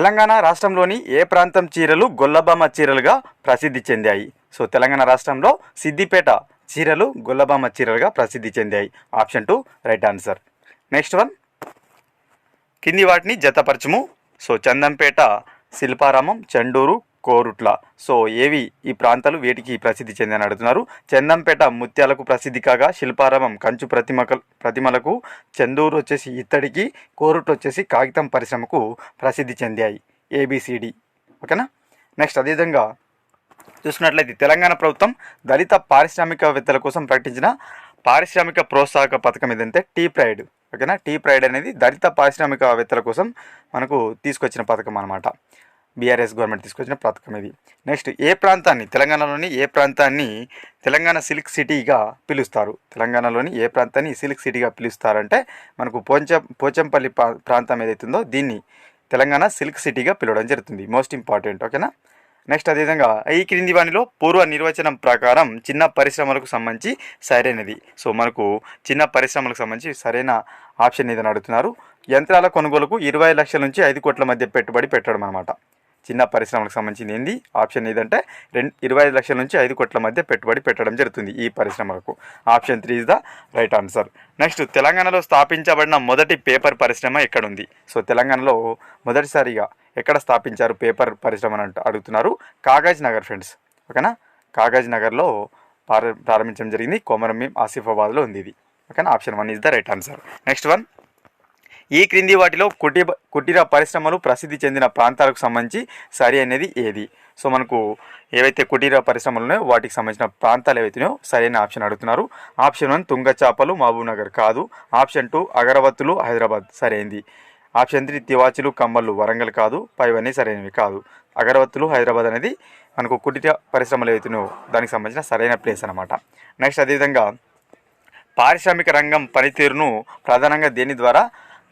తెలంగాణ రాష్ట్రంలోని ఏ ప్రాంతం చీరలు గొల్లబామ చీరలుగా ప్రసిద్ధి చెందాయి? సో తెలంగాణ రాష్ట్రంలో సిద్దిపేట చీరలు గొల్లబామ చీరలుగా ప్రసిద్ధి చెందాయి. Option 2 right answer. Next one, కింది వాటిని జతపరచుము. సో చందంపేట, శిల్పారామం, చండూరు, కోరుట్ల. సో ఏవి ఈ ప్రాంతాలు వేటికి ప్రసిద్ధి చెందని అడుగుతున్నారు. చందంపేట ముత్యాలకు ప్రసిద్ధి కాగా, శిల్పారామం కంచు ప్రతిమలకు, చందూరు వచ్చేసి ఇత్తడికి, కోరుట్ల వచ్చేసి కాగితం పరిశ్రమకు ప్రసిద్ధి చెందాయి. ఏబిసిడి. ఓకేనా. నెక్స్ట్ అదేవిధంగా చూసుకున్నట్లయితే తెలంగాణ ప్రభుత్వం దళిత పారిశ్రామికవేత్తల కోసం ప్రకటించిన పారిశ్రామిక ప్రోత్సాహక పథకం ఏదంటే టీ ప్రైడ్. ఓకేనా. టీ ప్రైడ్ అనేది దళిత పారిశ్రామికవేత్తల కోసం మనకు తీసుకొచ్చిన పథకం అనమాట. బీఆర్ఎస్ గవర్నమెంట్ తీసుకొచ్చిన పథకం ఇది. నెక్స్ట్, ఏ ప్రాంతాన్ని, తెలంగాణలోని ఏ ప్రాంతాన్ని తెలంగాణ సిల్క్ సిటీగా పిలుస్తారు? తెలంగాణలోని ఏ ప్రాంతాన్ని సిల్క్ సిటీగా పిలుస్తారంటే మనకు పోచంపల్లి ప్రాంతం ఏదైతుందో దీన్ని తెలంగాణ సిల్క్ సిటీగా పిలవడం జరుగుతుంది. Most important. ఓకేనా. నెక్స్ట్ అదేవిధంగా ఈ క్రింది వానిలో పూర్వ నిర్వచనం ప్రకారం చిన్న పరిశ్రమలకు సంబంధించి సరైనది. సో మనకు చిన్న పరిశ్రమలకు సంబంధించి సరైన ఆప్షన్ ఏదని అడుగుతున్నారు. యంత్రాల కొనుగోలుకు 20 లక్షల నుంచి 5 కోట్ల మధ్య పెట్టుబడి పెట్టడం అనమాట. చిన్న పరిశ్రమలకు సంబంధించింది ఏంది? ఆప్షన్ ఏదంటే 25 లక్షల నుంచి 5 కోట్ల మధ్య పెట్టుబడి పెట్టడం జరుగుతుంది ఈ పరిశ్రమలకు. Option 3 is the right answer. Next, తెలంగాణలో స్థాపించబడిన మొదటి పేపర్ పరిశ్రమ ఎక్కడుంది? సో తెలంగాణలో మొదటిసారిగా ఎక్కడ స్థాపించారు పేపర్ పరిశ్రమ అని అడుగుతున్నారు. కాగజ్ నగర్ ఫ్రెండ్స్. ఓకేనా. కాగజ్ నగర్లో ప్రారంభించడం జరిగింది. కొమరంభీం ఆసిఫాబాద్లో ఉంది ఇది. ఓకేనా. Option 1 is the right answer. Next one, ఈ క్రింది వాటిలో కుటీర పరిశ్రమలు ప్రసిద్ధి చెందిన ప్రాంతాలకు సంబంధించి సరి అనేది ఏది? సో మనకు ఏవైతే కుటీర పరిశ్రమలు ఉన్నాయో వాటికి సంబంధించిన ప్రాంతాలు ఏవైతున్నాయో సరైన ఆప్షన్ అడుగుతున్నారు. ఆప్షన్ 1 తుంగచాపలు మహబూబ్నగర్ కాదు. ఆప్షన్ 2 అగరబత్తులు హైదరాబాద్ సరైంది. ఆప్షన్ 3 తివాచీలు కమ్మలు వరంగల్ కాదు. పైవన్నీ సరైనవి కాదు. అగరబత్తులు హైదరాబాద్ అనేది మనకు కుటీర పరిశ్రమలు ఏవైతున్నాయో దానికి సంబంధించిన సరైన ప్లేస్ అనమాట. నెక్స్ట్ అదేవిధంగా పారిశ్రామిక రంగం పనితీరును ప్రధానంగా దేని ద్వారా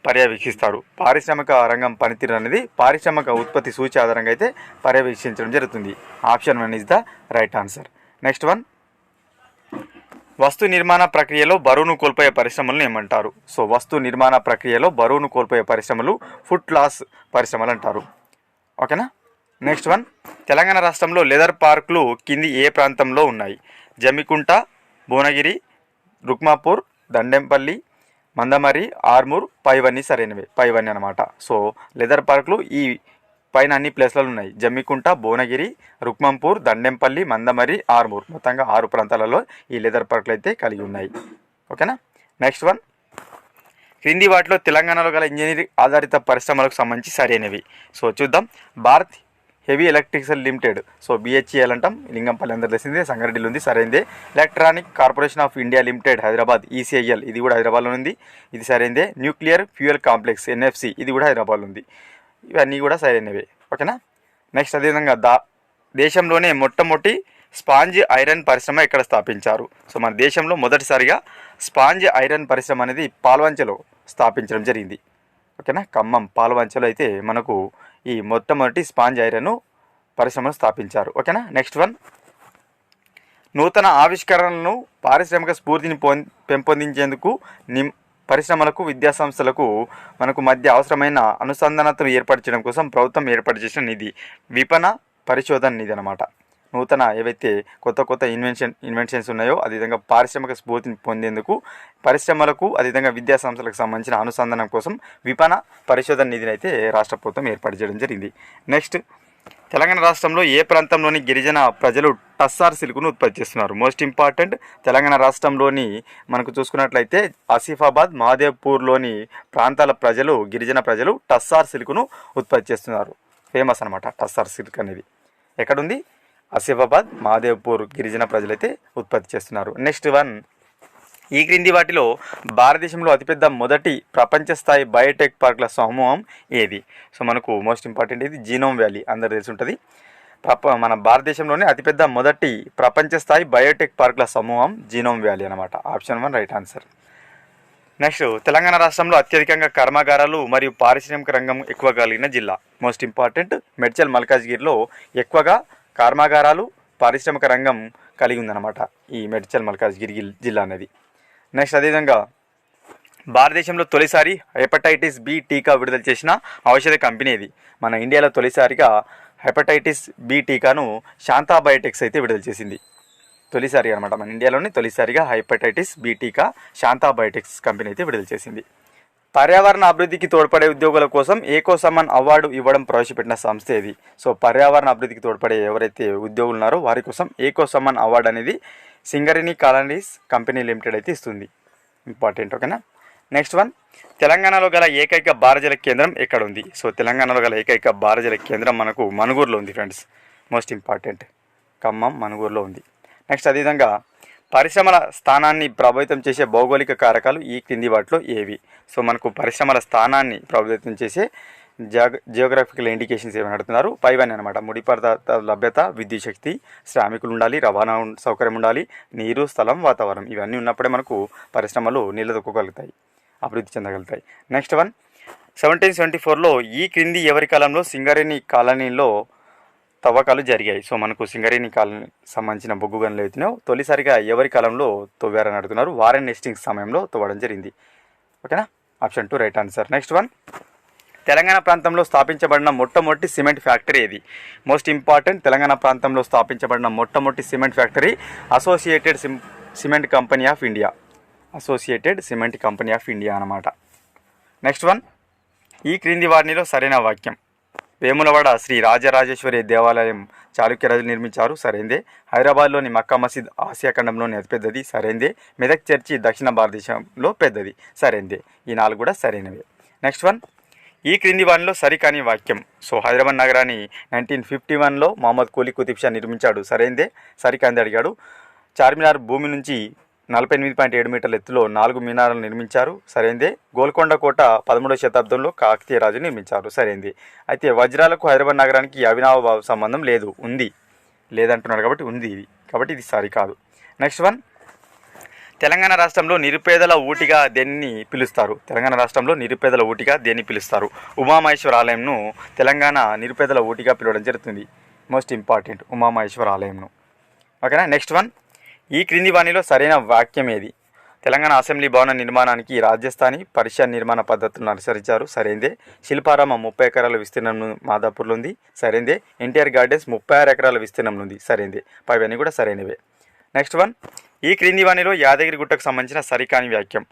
పర్యవేక్షిస్తారు? పారిశ్రామిక రంగం పనితీరు అనేది పారిశ్రామిక ఉత్పత్తి సూచి ఆధారంగా అయితే పర్యవేక్షించడం జరుగుతుంది. Option 1 is the right answer. Next one, వస్తు నిర్మాణ ప్రక్రియలో బరువును కోల్పోయే పరిశ్రమలను ఏమంటారు? సో వస్తు నిర్మాణ ప్రక్రియలో బరువును కోల్పోయే పరిశ్రమలు ఫుడ్ లాస్ పరిశ్రమలు అంటారు. ఓకేనా. నెక్స్ట్ వన్, తెలంగాణ రాష్ట్రంలో లెదర్ పార్కులు కింది ఏ ప్రాంతంలో ఉన్నాయి? జమ్మికుంట, భువనగిరి, రుక్మాపూర్, దండెంపల్లి, మందమరి, ఆర్మూర్, పైవన్నీ సరైనవి. పైవన్నీ అనమాట. సో లెదర్ పార్కులు ఈ పైన అన్ని ప్లేస్లలో ఉన్నాయి. జమ్మికుంట, భువనగిరి, రుక్మంపూర్, దండెంపల్లి, మందమరి, ఆర్మూర్, మొత్తంగా 6 ప్రాంతాలలో ఈ లెదర్ పార్కులు అయితే కలిగి ఉన్నాయి. ఓకేనా. నెక్స్ట్ వన్, క్రింది వాటిలో తెలంగాణలో గల ఇంజనీరింగ్ ఆధారిత పరిశ్రమలకు సంబంధించి సరైనవి. సో చూద్దాం. Bharat heavy electrical limited. So BHEL అంటాం. లింగంపల్లి అందరు తెలిసిందే. సంగారెడ్డిలో ఉంది. సరైందే. Electronic corporation of India limited Hyderabad ECIL ఇది కూడా హైదరాబాద్లో ఉంది. ఇది సరైందే. న్యూక్లియర్ ఫ్యూయల్ కాంప్లెక్స్ ఎన్ఎఫ్సి ఇది కూడా హైదరాబాద్లో ఉంది. ఇవన్నీ కూడా సరైనవే. ఓకేనా. నెక్స్ట్ అదేవిధంగా దేశంలోనే మొట్టమొదటి స్పాంజ్ ఐరన్ పరిశ్రమ ఎక్కడ స్థాపించారు? సో మన దేశంలో మొదటిసారిగా స్పాంజ్ ఐరన్ పరిశ్రమ అనేది పాల్వంచలో స్థాపించడం జరిగింది. ఓకేనా. ఖమ్మం పాల్వంచలో అయితే మనకు ఈ మొట్టమొదటి స్పాంజ్ ఐరన్ పరిశ్రమను స్థాపించారు. ఓకేనా. నెక్స్ట్ వన్, నూతన ఆవిష్కరణలను పారిశ్రామిక స్ఫూర్తిని పెంపొందించేందుకు పరిశ్రమలకు విద్యాసంస్థలకు మనకు మధ్య అవసరమైన అనుసంధానతను ఏర్పరచడం కోసం ప్రభుత్వం ఏర్పాటు చేసిన నిధి విపణ పరిశోధన నిధి అనమాట. నూతన ఏవైతే కొత్త ఇన్వెన్షన్స్ ఉన్నాయో అదేవిధంగా పారిశ్రామిక స్ఫూర్తిని పొందేందుకు పరిశ్రమలకు అదేవిధంగా విద్యాసంస్థలకు సంబంధించిన అనుసంధానం కోసం విపణ పరిశోధన నిధిని అయితే రాష్ట్ర ప్రభుత్వం ఏర్పాటు చేయడం జరిగింది. నెక్స్ట్, తెలంగాణ రాష్ట్రంలో ఏ ప్రాంతంలోని గిరిజన ప్రజలు టస్సార్ సిల్క్ను ఉత్పత్తి చేస్తున్నారు? Most important. తెలంగాణ రాష్ట్రంలోని మనకు చూసుకున్నట్లయితే ఆసిఫాబాద్, మహదేవ్పూర్లోని ప్రాంతాల ప్రజలు, గిరిజన ప్రజలు టస్సార్ సిల్క్ను ఉత్పత్తి చేస్తున్నారు. ఫేమస్ అనమాట టస్సార్ సిల్క్ అనేది. ఎక్కడుంది? ఆసిఫాబాద్, మహదేవ్పూర్ గిరిజన ప్రజలైతే ఉత్పత్తి చేస్తున్నారు. నెక్స్ట్ వన్, ఈ క్రింది వాటిలో భారతదేశంలో అతిపెద్ద మొదటి ప్రపంచ స్థాయి బయోటెక్ పార్కుల సమూహం ఏది? సో మనకు మోస్ట్ ఇంపార్టెంట్ ఇది జీనోమ్ వ్యాలీ అందరు తెలిసి ఉంటుంది. మన భారతదేశంలోనే అతిపెద్ద మొదటి ప్రపంచ స్థాయి బయోటెక్ పార్కుల సమూహం జీనోమ్ వ్యాలీ అనమాట. Option 1 right answer. Next, Telangana రాష్ట్రంలో అత్యధికంగా కర్మాగారాలు మరియు పారిశ్రామిక రంగం ఎక్కువ కలిగిన జిల్లా. మోస్ట్ ఇంపార్టెంట్ మేడ్చల్ మల్కాజ్గిరిలో ఎక్కువగా కర్మాగారాలు పారిశ్రామిక రంగం కలిగి ఉందన్నమాట ఈ మేడ్చల్ మల్కాజ్గిరి జిల్లా అనేది. నెక్స్ట్ అదేవిధంగా భారతదేశంలో తొలిసారి హెపటైటిస్ బి టీకా విడుదల చేసిన ఔషధ కంపెనీ ఇది. మన ఇండియాలో తొలిసారిగా హెపటైటిస్ బి టీకాను శాంతా బయోటెక్స్ అయితే విడుదల చేసింది. తొలిసారి అనమాట, మన ఇండియాలోని తొలిసారిగా హెపటైటిస్ బి టీకా శాంతా బయోటెక్స్ కంపెనీ అయితే విడుదల చేసింది. పర్యావరణ అభివృద్ధికి తోడ్పడే ఉద్యోగుల కోసం ఏకో సమ్మాన్ అవార్డు ఇవ్వడం ప్రవేశపెట్టిన సంస్థ ఇది. సో పర్యావరణ అభివృద్ధికి తోడ్పడే ఎవరైతే ఉద్యోగులు ఉన్నారో వారి కోసం ఏకో సమ్మాన్ అవార్డు అనేది సింగరేణి కాలనీస్ కంపెనీ లిమిటెడ్ అయితే ఇస్తుంది. ఇంపార్టెంట్, ఓకేనా. నెక్స్ట్ వన్, తెలంగాణలో గల ఏకైక భారజల కేంద్రం ఎక్కడ ఉంది? సో తెలంగాణలో గల ఏకైక భారజల కేంద్రం మనకు మనుగూరులో ఉంది ఫ్రెండ్స్. మోస్ట్ ఇంపార్టెంట్, ఖమ్మం మనుగూరులో ఉంది. నెక్స్ట్ అదేవిధంగా పరిశ్రమల స్థానాన్ని ప్రభావితం చేసే భౌగోళిక కారకాలు ఈ క్రింది వాటిలో ఏవి? సో మనకు పరిశ్రమల స్థానాన్ని ప్రభావితం చేసే జియోగ్రఫికల్ ఇండికేషన్స్ ఏమైనా అడుగుతున్నారు. పైవన్నీ అనమాట. ముడి పదార్థాల లభ్యత, విద్యుత్ శక్తి, శ్రామికులు ఉండాలి, రవాణా సౌకర్యం ఉండాలి, నీరు, స్థలం, వాతావరణం ఇవన్నీ ఉన్నప్పుడే మనకు పరిశ్రమలు నిలదొక్కగలుగుతాయి, అభివృద్ధి చెందగలుగుతాయి. నెక్స్ట్ వన్, 1774లో ఈ క్రింది ఎవరి కాలంలో సింగరేణి కాలనీలో తవ్వకాలు జరిగాయి? సో మనకు సింగరేణి కాలనీ సంబంధించిన బొగ్గు గనులు అవుతున్నాయో తొలిసారిగా ఎవరి కాలంలో తవ్వారని అడుగుతున్నారు. వారెన్ హేస్టింగ్స్ సమయంలో తవ్వడం జరిగింది. ఓకేనా, option 2 right answer. Next one, Telangana ప్రాంతంలో స్థాపించబడిన మొట్టమొదటి సిమెంట్ ఫ్యాక్టరీ ఏది? మోస్ట్ ఇంపార్టెంట్, తెలంగాణ ప్రాంతంలో స్థాపించబడిన మొట్టమొదటి cement factory associated cement company of India. Associated cement company of India అన్నమాట. నెక్స్ట్ వన్, ఈ క్రింది వారినిలో సరైన వాక్యం. వేములవాడ శ్రీ రాజరాజేశ్వరి దేవాలయం చాళుక్యరాజులు నిర్మించారు, సరైందే. హైదరాబాద్లోని మక్కా మసీద్ ఆసియా ఖండంలోని అతిపెద్దది, సరైందే. మెదక్ చర్చి దక్షిణ భారతదేశంలో పెద్దది, సరైందే. ఈ 4 కూడా సరైనవే. నెక్స్ట్ వన్, ఈ క్రింది వారిలో సరికాని వాక్యం. సో హైదరాబాద్ నగరాన్ని 1951లో మహమ్మద్ కూలీ కుతుబ్ షా నిర్మించాడు, సరైందే. సరికాంది అడిగాడు. చార్మినార్ భూమి నుంచి 48.7 మీటర్ల ఎత్తులో 4 మీనారాలు నిర్మించారు, సరైందే. గోల్కొండ కోట 13వ శతాబ్దంలో కాకతీయ రాజు నిర్మించారు, సరైంది. అయితే వజ్రాలకు హైదరాబాద్ నగరానికి అవినావ సంబంధం లేదు, ఉంది, లేదంటున్నాడు కాబట్టి ఉంది ఇది, కాబట్టి ఇది సరికాదు. నెక్స్ట్ వన్, తెలంగాణ రాష్ట్రంలో నిరుపేదల ఊటిగా దేన్ని పిలుస్తారు? తెలంగాణ రాష్ట్రంలో నిరుపేదల ఊటిగా దేన్ని పిలుస్తారు? ఉమామహేశ్వర ఆలయంను తెలంగాణ నిరుపేదల ఊటిగా పిలవడం జరుగుతుంది. మోస్ట్ ఇంపార్టెంట్, ఉమామహేశ్వర ఆలయంను. ఓకేనా. నెక్స్ట్ వన్, ఈ క్రింది వాణిలో సరైన వాక్యం ఏది? తెలంగాణ అసెంబ్లీ భవన నిర్మాణానికి రాజస్థానీ పర్షియా నిర్మాణ పద్ధతులను అనుసరించారు, సరైందే. శిల్పారామం 30 ఎకరాల విస్తీర్ణంలో మాదాపూర్లో ఉంది, సరైందే. ఎన్టీఆర్ గార్డెన్స్ 36 ఎకరాల విస్తీర్ణంలో ఉంది, సరైందే. పైవన్నీ కూడా సరైనవే. నెక్స్ట్ వన్, ఈ క్రింది వాణిలో యాదగిరిగుట్టకు సంబంధించిన సరికాని వాక్యం.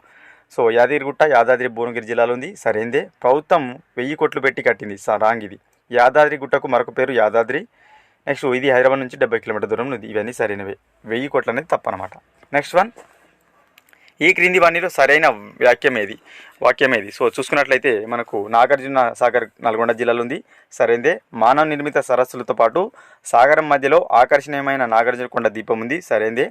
సో యాదగిరిగుట్ట యాదాద్రి భువనగిరి జిల్లాలో ఉంది, సరైందే. ప్రభుత్వం 1000 కోట్లు పెట్టి కట్టింది, రాంగ్ ఇది. యాదాద్రిగుట్టకు మరొక పేరు యాదాద్రి. నెక్స్ట్ ఇది హైదరాబాద్ నుంచి 70 కిలోమీటర్ దూరంలో ఉంది, ఇవన్నీ సరైనవే. 1000 కోట్లు అనేది తప్పనమాట. నెక్స్ట్ వన్, ఈ క్రింది వాణిలో సరైన వాక్యం ఏది? సో చూసుకున్నట్లయితే మనకు నాగార్జున సాగర్ నల్గొండ జిల్లాలో ఉంది, సరైందే. మానవ నిర్మిత సరస్సులతో పాటు సాగరం మధ్యలో ఆకర్షణీయమైన నాగార్జున కొండ దీపం ఉంది, సరైందే.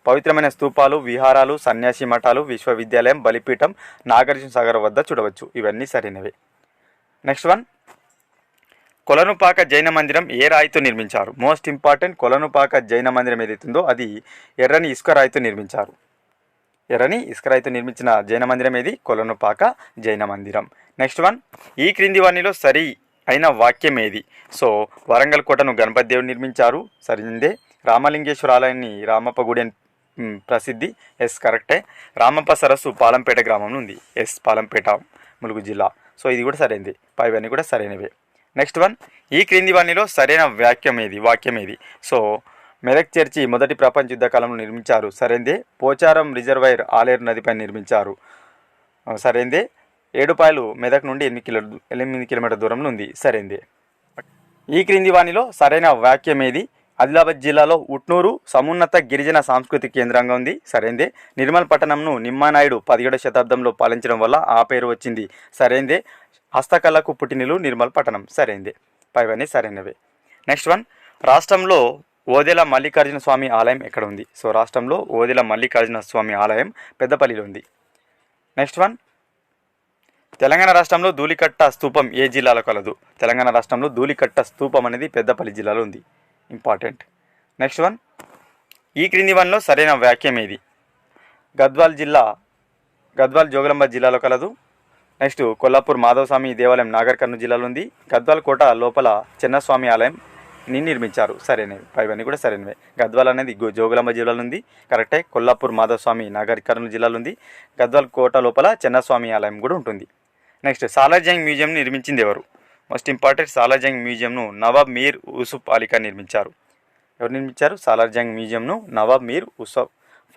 పవిత్రమైన స్తూపాలు, విహారాలు, సన్యాసి మఠాలు, విశ్వవిద్యాలయం, బలిపీఠం నాగార్జున సాగర్ వద్ద చూడవచ్చు, ఇవన్నీ సరైనవే. నెక్స్ట్ వన్, కొలనుపాక జైన మందిరం ఏ రాయితో నిర్మించారు? మోస్ట్ ఇంపార్టెంట్, కొలనుపాక జైన మందిరం ఏదైతుందో అది ఎర్రని ఇసుక రాయితో నిర్మించారు. ఎర్రని ఇసుక రాయితో నిర్మించిన జైన మందిరం ఏది? కొలనుపాక జైన మందిరం. నెక్స్ట్ వన్, ఈ క్రింది వాణిలో సరి అయిన వాక్యం ఏది? సో వరంగల్ కోటను గణపతి దేవుడు నిర్మించారు, సరైందే. రామలింగేశ్వర ఆలయాన్ని రామప్ప గుడి అని ప్రసిద్ధి, ఎస్ కరెక్టే. రామప్ప సరస్సు పాలంపేట గ్రామంలో ఉంది, ఎస్ పాలంపేట ములుగు జిల్లా, సో ఇది కూడా సరైనది. పైవన్నీ కూడా సరైనవే. నెక్స్ట్ వన్, ఈ క్రింది వాణిలో సరైన వాక్యం ఏది? సో మెదక్ చర్చి మొదటి ప్రపంచ యుద్ధ కాలంలో నిర్మించారు, సరైందే. పోచారం రిజర్వాయర్ ఆలేరు నదిపై నిర్మించారు, సరైందే. ఏడుపాయలు మెదక్ నుండి 8 కిలోమీటర్ దూరంలో ఉంది, సరైందే. ఈ క్రింది వాణిలో సరైన వాక్యం ఏది? ఆదిలాబాద్ జిల్లాలో ఉట్నూరు సమున్నత గిరిజన సాంస్కృతిక కేంద్రంగా ఉంది, సరైందే. నిర్మల్ పట్టణంను నిమ్మానాయుడు 17వ శతాబ్దంలో పాలించడం వల్ల ఆ పేరు వచ్చింది, సరైందే. హస్తకళకు పుట్టినిల్లు నిర్మల్ పట్టణం, సరైందే. పైవన్నీ సరైనవే. నెక్స్ట్ వన్, రాష్ట్రంలో ఓదెల మల్లికార్జున స్వామి ఆలయం ఎక్కడ ఉంది? సో రాష్ట్రంలో ఓదెల మల్లికార్జున స్వామి ఆలయం పెద్దపల్లిలో ఉంది. నెక్స్ట్ వన్, తెలంగాణ రాష్ట్రంలో ధూళికట్ట స్తూపం ఏ జిల్లాలో కలదు? తెలంగాణ రాష్ట్రంలో ధూళికట్ట స్తూపం అనేది పెద్దపల్లి జిల్లాలో ఉంది, ఇంపార్టెంట్. నెక్స్ట్ వన్, ఈ క్రింది వన్లో సరైన వాక్యం ఏది? గద్వాల్ జోగులాంబ జిల్లాలో కలదు. నెక్స్ట్ కొల్లాపూర్ మాధవస్వామి దేవాలయం నాగర్ కర్నూలు జిల్లాలో ఉంది. గద్వాల్ కోట లోపల చిన్నస్వామి ఆలయం ని నిర్మించారు. సరైనవి. ఇవన్నీ కూడా సరైనవే. గద్వాల్ అనేది జోగులాంబ జిల్లాలో ఉంది, కరెక్టే. కొల్లాపూర్ మాధవస్వామి నాగర్ కర్నూలు జిల్లాలో ఉంది. గద్వాల్ కోట లోపల చెన్నస్వామి ఆలయం కూడా ఉంటుంది. నెక్స్ట్ సాలార్జంగ్ మ్యూజియం నిర్మించింది ఎవరు? మోస్ట్ ఇంపార్టెంట్, సాలార్జంగ్ మ్యూజియంను నవాబ్ మీర్ యూసుఫ్ అలీ ఖాన్ నిర్మించారు. ఎవరు నిర్మించారు? సాలార్జంగ్ మ్యూజియంను నవాబ్ మీర్ యూసుఫ్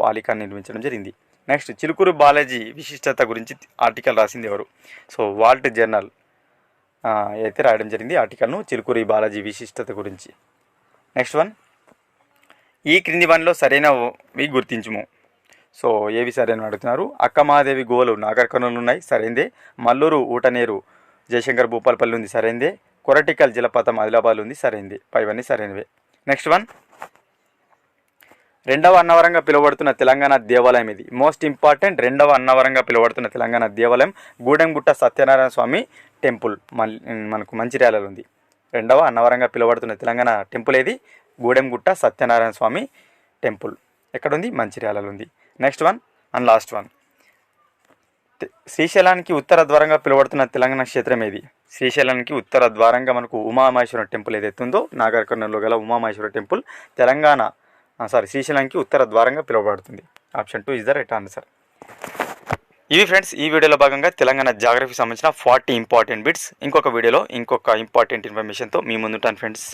అలీ ఖాన్ నిర్మించడం జరిగింది. నెక్స్ట్ చిలుకూరు బాలాజీ విశిష్టత గురించి ఆర్టికల్ రాసింది ఎవరు? సో వాల్ట్ జర్నల్ అయితే రాయడం జరిగింది ఆర్టికల్ను చిలుకూరి బాలాజీ విశిష్టత గురించి. నెక్స్ట్ వన్, ఈ క్రింది వన్లో సరైనవి గుర్తించుము. సో ఏవి సరైనవి అడుగుతున్నారు. అక్కమహాదేవి గోలు నాగర్ కర్నూలు ఉన్నాయి, సరైందే. మల్లూరు ఊటనేరు జయశంకర్ భూపాలపల్లి ఉంది, సరైందే. కొరటికల్ జలపాతం ఆదిలాబాద్ ఉంది, సరైందే. ఇవన్నీ సరైనవే. నెక్స్ట్ వన్, రెండవ అన్నవరంగా పిలువబడుతున్న తెలంగాణ దేవాలయం ఇది. మోస్ట్ ఇంపార్టెంట్, రెండవ అన్నవరంగా పిలువబడుతున్న తెలంగాణ దేవాలయం గూడెంగుట్ట సత్యనారాయణ స్వామి టెంపుల్ మనకు మంచిర్యాలలో ఉంది. రెండవ అన్నవరంగా పిలువబడుతున్న తెలంగాణ టెంపుల్ ఏది? గూడెంగుట్ట సత్యనారాయణ స్వామి టెంపుల్. ఎక్కడుంది? మంచిర్యాలలో ఉంది. Next one and last one, శ్రీశైలానికి ఉత్తర ద్వారంగా పిలువబడుతున్న తెలంగాణ క్షేత్రం ఏది? శ్రీశైలానికి ఉత్తర ద్వారంగా మనకు ఉమామహేశ్వరం టెంపుల్ ఏదైతే ఉందో నాగర్ కర్నూలులో గల ఉమామహేశ్వర టెంపుల్ శ్రీశైలానికి ఉత్తర ద్వారంగా పిలువబడుతుంది. Option 2 is the right answer. ఇవి ఫ్రెండ్స్, ఈ వీడియోలో భాగంగా తెలంగాణ జాగ్రఫీకి సంబంధించిన 40 ఇంపార్టెంట్ బిట్స్. ఇంకొక వీడియోలో ఇంకొక ఇంపార్టెంట్ ఇన్ఫర్మేషన్తో మీ ముందుంటాను ఫ్రెండ్స్.